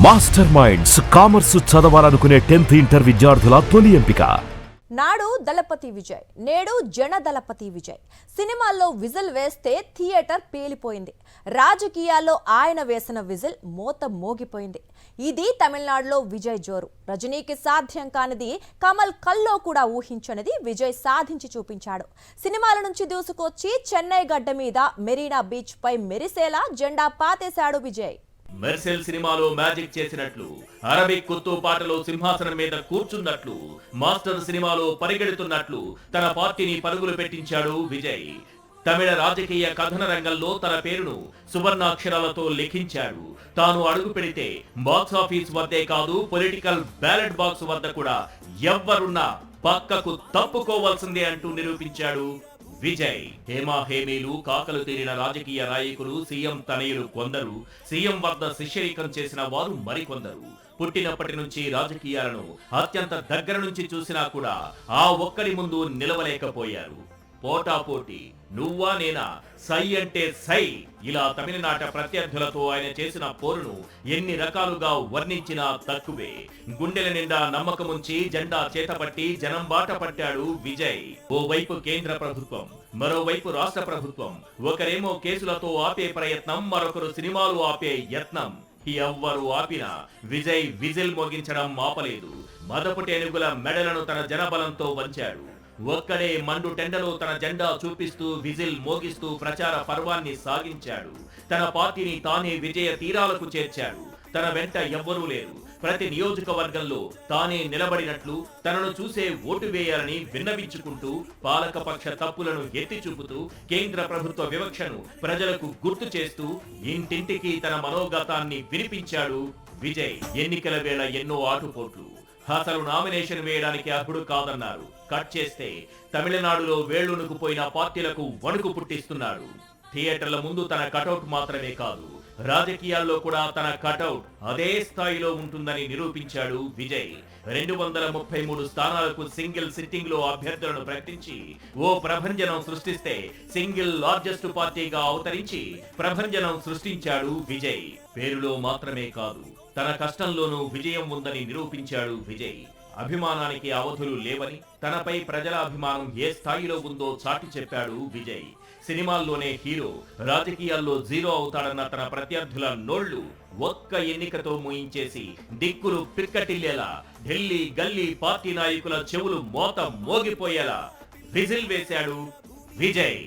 Master minds commerce చదవాలనుకునే 10th inter విద్యార్థుల తొలి ఎంపిక. నాడు దళపతి విజయ్, నేడు జన దళపతి విజయ్. సినిమాల్లో విజిల్ వేస్తే థియేటర్ పేలిపోయింది. రాజకీయాల్లో ఆయన వేసిన విజిల్ మోత మోగిపోయింది. ఇది తమిళనాడులో విజయ్ జోరు. రజనీకి సాధ్యం కానిది కమల్ కల్లో కూడా ఊహించనిది విజయ్ సాధించి చూపించాడు. సినిమాల నుంచి దూసుకొచ్చి చెన్నై గడ్డ మీద మెరీనా బీచ్ పై మెరిసేలా జెండా పాతేశాడు విజయ్. మెర్సెల్ సినిమాలో మ్యాజిక్ చేసినట్లు, అరబిక్ కుత్తు పాటలో సింహాసనం మీద కూర్చున్నట్లు, మాస్టర్ సినిమాలో పరిగెడుతున్నట్లు తన పార్టీని పరుగులు పెట్టించాడు విజయ్. తమిళ రాజకీయ కథన రంగంలో తన పేరును సువర్ణాక్షరాలతో లిఖించాడు. తాను అడుగు పెడితే బాక్సాఫీస్ వద్దే కాదు, పొలిటికల్ బ్యాలెట్ బాక్స్ వద్ద కూడా ఎవ్వరున్నా పక్కకు తప్పుకోవాల్సిందే అంటూ నిరూపించాడు విజయ్. హేమీలు కాకలు తీరిన రాజకీయ నాయకులు, సీఎం తనయులు కొందరు, సీఎం వద్ద శిష్యరికం చేసిన వారు మరికొందరు. పుట్టినప్పటి నుంచి రాజకీయాలను అత్యంత దగ్గర నుంచి చూసినా కూడా ఆ ఒక్కరి ముందు నిలవలేకపోయారు. పోటాపోటీ, నువ్వా నేనా, సై అంటే సై, ఇలా తమిళనాట ప్రత్యర్థులతో ఆయన చేసిన పోరును ఎన్ని రకాలుగా వర్ణించినా తక్కువే. గుండెల నిండా నమ్మకముంచి జెండా చేతపట్టి జనం బాట పట్టాడు విజయ్. ఓవైపు కేంద్ర ప్రభుత్వం, మరోవైపు రాష్ట్ర ప్రభుత్వం. ఒకరేమో కేసులతో ఆపే ప్రయత్నం, మరొకరు సినిమాలు ఆపే యత్నం. ఎవ్వరు ఆపినా విజయ్ విజిల్ మోగించడం ఆపలేదు. మదపు టేనుగుల మెడలను తన జనబలంతో వంచాడు. ఒక్కడే మండు టెండలో తన జెండా చూపిస్తూ విజిల్ మోగిస్తూ ప్రచార పర్వాన్ని సాగించాడు. తన పార్టీని తానే విజయ తీరాలకు చేర్చాడు. తన వెంట ఎవ్వరూ లేరు. ప్రతి నియోజకవర్గంలో తానే నిలబడినట్లు, తనను చూసే ఓటు వేయాలని విన్నవించుకుంటూ, పాలకపక్ష తప్పులను ఎత్తి చూపుతూ, కేంద్ర ప్రభుత్వ వివక్షను ప్రజలకు గుర్తు చేస్తూ ఇంటింటికి తన మనోగతాన్ని వినిపించాడు విజయ్. ఎన్నికల వేళ ఎన్నో ఆటుపోట్లు. అసలు నామినేషన్ వేయడానికి అర్హుడు కాదన్నారు. కట్ చేస్తే తమిళనాడులో వేళ్లునుకుపోయిన పార్టీలకు వణుకు పుట్టిస్తున్నాడు. థియేటర్ల ముందు తన కటౌట్ మాత్రమే కాదు, రాజకీయాల్లో కూడా తన కటౌట్ అదే స్థాయిలో ఉంటుందని నిరూపించాడు విజయ్. 233 స్థానాలకు సింగిల్ సిట్టింగ్ లో అభ్యర్థులను ప్రకటించి ఓ ప్రభంజనం సృష్టిస్తే, సింగిల్ లార్జెస్ట్ పార్టీగా అవతరించి ప్రభంజనం సృష్టించాడు విజయ్. పేరులో మాత్రమే కాదు, తన కష్టంలోనూ విజయం ఉందని నిరూపించాడు విజయ్. అభిమానానికి అవధులు లేవని, తనపై ప్రజల అభిమానం ఏ స్థాయిలో ఉందో చాటి చెప్పాడు విజయ్. సినిమాల్లోనే హీరో, రాజకీయాల్లో జీరో అవుతాడన్న తన ప్రత్యర్థుల నోళ్లు ఒక్క ఎన్నికతో మూయించేసి దిక్కులు పిక్కటిల్లేలా, ఢిల్లీ గల్లీ పార్టీ నాయకుల చెవులు మోత మోగిపోయేలా విజిల్ వేశాడు విజయ్.